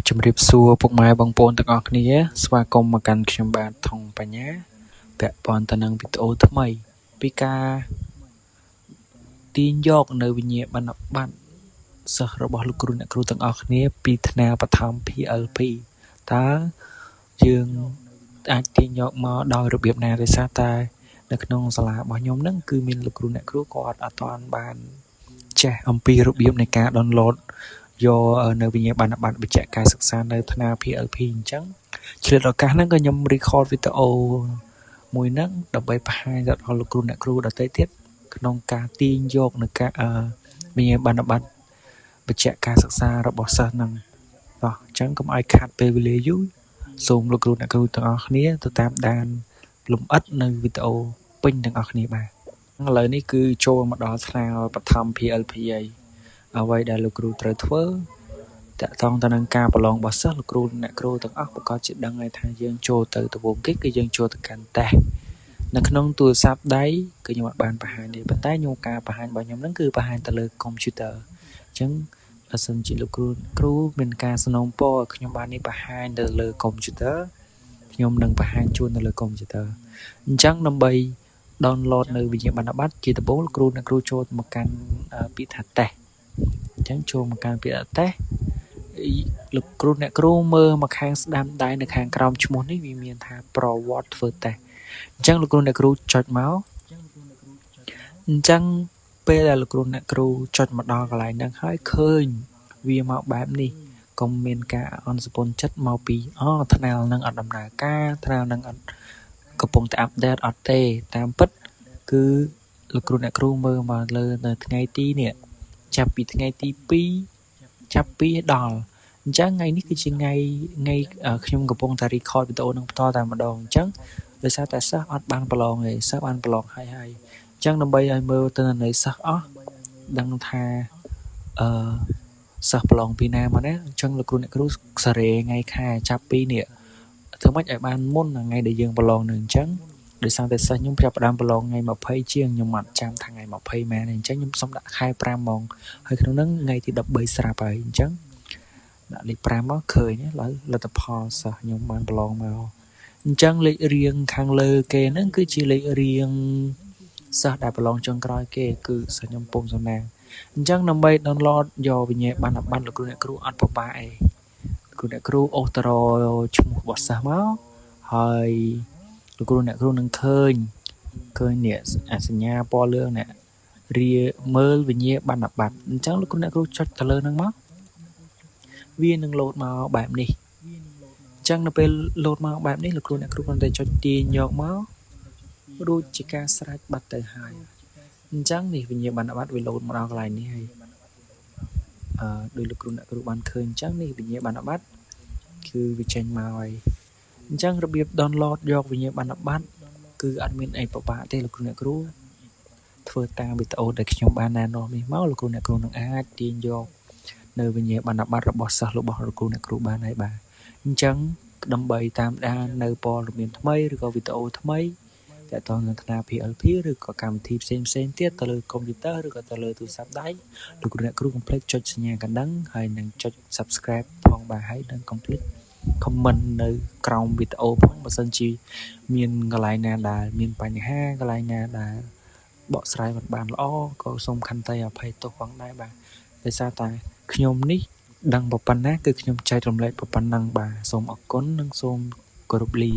ជំរាបសួរពុកម៉ែបងប្អូនទាំងអស់គ្នាស្វាគមន៍មកកាន់ខ្ញុំបាទថងបញ្ញាពាក់ព័ន្ធទៅនឹងវីដេអូថ្មីពីការទាញយកនៅវិញ្ញាបនបត្រសិស្សរបស់លោកគ្រូអ្នកគ្រូទាំងអស់គ្នាពីថ្នាលបឋម PLP តើយើងអាចទាញយកមកដោយរបៀបណាទេសាតែនៅក្នុងសាលារបស់ខ្ញុំហ្នឹងគឺមានលោកគ្រូអ្នកគ្រូគាត់អត់ទាន់បានចេះអំពីរបៀបនៃការ download យកនៅវិញ្ញាបនបត្របញ្ជាក់ការសិក្សានៅថ្នាល PLP អញ្ចឹងឆ្លៀតឱកាសហ្នឹងក៏ខ្ញុំ record វីដេអូមួយហ្នឹងដើម្បីបង្ហាញដល់លោកគ្រូអ្នកគ្រូដទៃទៀតក្នុងការទាញយកនៅការវិញ្ញាបនបត្របញ្ជាក់ការសិក្សារបស់សិស្សហ្នឹងអញ្ចឹងកុំឲ្យខាត់ពេលវេលាយូរសូមលោកគ្រូអ្នកគ្រូទាំងអស់គ្នាទៅតាមដានលម្អិតនៅវីដេអូពេញទាំងអស់គ្នាបាទឥឡូវនេះគឺចូលមកដល់ថ្នាលបឋម PLP ហើយអ្វីដែលលោកគ្រូត្រូវធ្វើតកតងទៅនឹងការប្រឡងរបស់សិស្សលោកគ្រូអ្នកគ្រូទាំងអស់ប្រកាសជាដឹងហើយថាយើងចូលទៅដំបូងគេគឺយើងចូលទៅកាន់តេស្តនៅក្នុងទូរស័ព្ទដៃគឺខ្ញុំអត់បានបង្ហាញទេប៉ុន្តែខ្ញុំការបង្ហាញរបស់ខ្ញុំហ្នឹងគឺបង្ហាញទៅលើកុំព្យូទ័រអញ្ចឹងបើសិនជាលោកគ្រូមានការสนុំពរខ្ញុំបាននេះបង្ហាញទៅលើកុំព្យូទ័រខ្ញុំនឹងបង្ហាញជូនទៅលើកុំព្យូទ័រអញ្ចឹងដើម្បី download នៅវិញ្ញាបនបត្រជាដំបូងលោកគ្រូអ្នកគ្រូចូលមកកាន់ពាក្យថាតេស្តអញ្ចឹងចូលមកកាន់ពាក្យថាតេស្តលោកគ្រូអ្នកគ្រូមើលមកខាងស្ដាំដៃនៅខាងក្រោមឈ្មោះនេះវាមានថាប្រវត្តិធ្វើតេស្តអញ្ចឹងលោកគ្រូអ្នកគ្រូចុចមកអញ្ចឹងពេលដែលលោកគ្រូអ្នកគ្រូចុចមកដល់កន្លែងហ្នឹងហើយឃើញវាមកបែបនេះកុំមានការអន់សពន់ចិត្តមកពីថ្នាលនឹងអត់ដំណើរការថ្នាលនឹងអត់កំពុងតែអាប់ដេតអត់ទេតាមពិតគឺលោកគ្រូអ្នកគ្រូមើលមកលើនៅថ្ងៃទីនេះចាប់ពីថ្ងៃទី2ចាប់ពីដល់អញ្ចឹងថ្ងៃនេះគឺជាថ្ងៃខ្ញុំកំពុងតែ record វីដេអូនឹងបន្តតែម្ដងអញ្ចឹងដោយសារតែសិស្សអត់បានប្រឡងទេសិស្សបានប្រឡងហើយអញ្ចឹងដើម្បីឲ្យមើលទិន្នន័យសិស្សអស់ដឹងថាសិស្សប្រឡងពីណាមកណាអញ្ចឹងលោកគ្រូអ្នកគ្រូសារ៉េថ្ងៃខែចាប់ពីនេះធ្វើម៉េចឲ្យបានមុនថ្ងៃដែលយើងប្រឡងនឹងអញ្ចឹងដោយសារតែសិស្សខ្ញុំចាប់ផ្ដើមប្រឡងថ្ងៃ20ជាងខ្ញុំអត់ចាំថាថ្ងៃ20ម៉ែនទេអញ្ចឹងខ្ញុំសុំដាក់ខែ5ហ្មងហើយក្នុងហ្នឹងថ្ងៃទី13ស្រាប់ហើយអញ្ចឹងដាក់លេខ5មកឃើញហើយលទ្ធផលសិស្សខ្ញុំបានប្រឡងមកអញ្ចឹងលេខរៀងខាងលើគេហ្នឹងគឺជាលេខរៀងសិស្សដែលប្រឡងចុងក្រោយគេគឺសិស្សខ្ញុំពុំសំណាងអញ្ចឹងដើម្បី download យកវិញ្ញាបនបត្រលោកគ្រូអ្នកគ្រូអត់ពិបាកទេគ្រូអ្នកគ្រូអូសតារឈ្មោះរបស់សិស្សមកហើយលោកគ្រូអ្នកគ្រូនឹងឃើញនេះសញ្ញាពណ៌លឿងនេះរាមើលវិញ្ញាបនបត្រអញ្ចឹងលោកគ្រូអ្នកគ្រូចុចទៅលើហ្នឹងមកវានឹងលោតមកបែបនេះអញ្ចឹងនៅពេលលោតមកបែបនេះលោកគ្រូអ្នកគ្រូគ្រាន់តែចុចទាញយកមករួចជាការស្រេចបាត់ទៅហើយអញ្ចឹងនេះវិញ្ញាបនបត្រវាលោតមកដល់កន្លែងនេះហើយដោយលោកគ្រូអ្នកគ្រូបានឃើញអញ្ចឹងនេះវិញ្ញាបនបត្រគឺវាចេញមកហើយអញ្ចឹងរបៀប download យកវិញ្ញាបនបត្រគឺអត់មានអីពិបាកទេលោកគ្រូអ្នកគ្រូធ្វើតាមវីដេអូដែលខ្ញុំបានណែនាំនេះមកលោកគ្រូអ្នកគ្រូនឹងអាចទាញយកនៅវិញ្ញាបនបត្ររបស់សិស្សរបស់លោកគ្រូអ្នកគ្រូបានហើយបាទអញ្ចឹងដើម្បីតាមដាននៅព័ត៌មានថ្មីឬក៏វីដេអូថ្មីតើតើនឹងថ្នាល PLP ឬក៏កម្មវិធីផ្សេងទៀតទៅលើកុំព្យូទ័រឬក៏ទៅលើទូរស័ព្ទដៃលោកគ្រូអ្នកគ្រូកុំភ្លេចចុចសញ្ញាកណ្ដឹងហើយនឹងចុច Subscribe ផងបាទហើយនឹងកុំភ្លេច comment នៅក្រោមវីដេអូផងបើសិនជាមានកន្លែងណាដែលមានបញ្ហាកន្លែងណាដែលបកស្រាយមិនបានល្អក៏សូមខន្តីអភ័យទោសផងដែរបាទដោយសារតែខ្ញុំនេះដឹងប៉ុណ្ណាគឺខ្ញុំចែករំលែកប៉ុណ្ណឹងបាទសូមអរគុណនិងសូមគោរពលា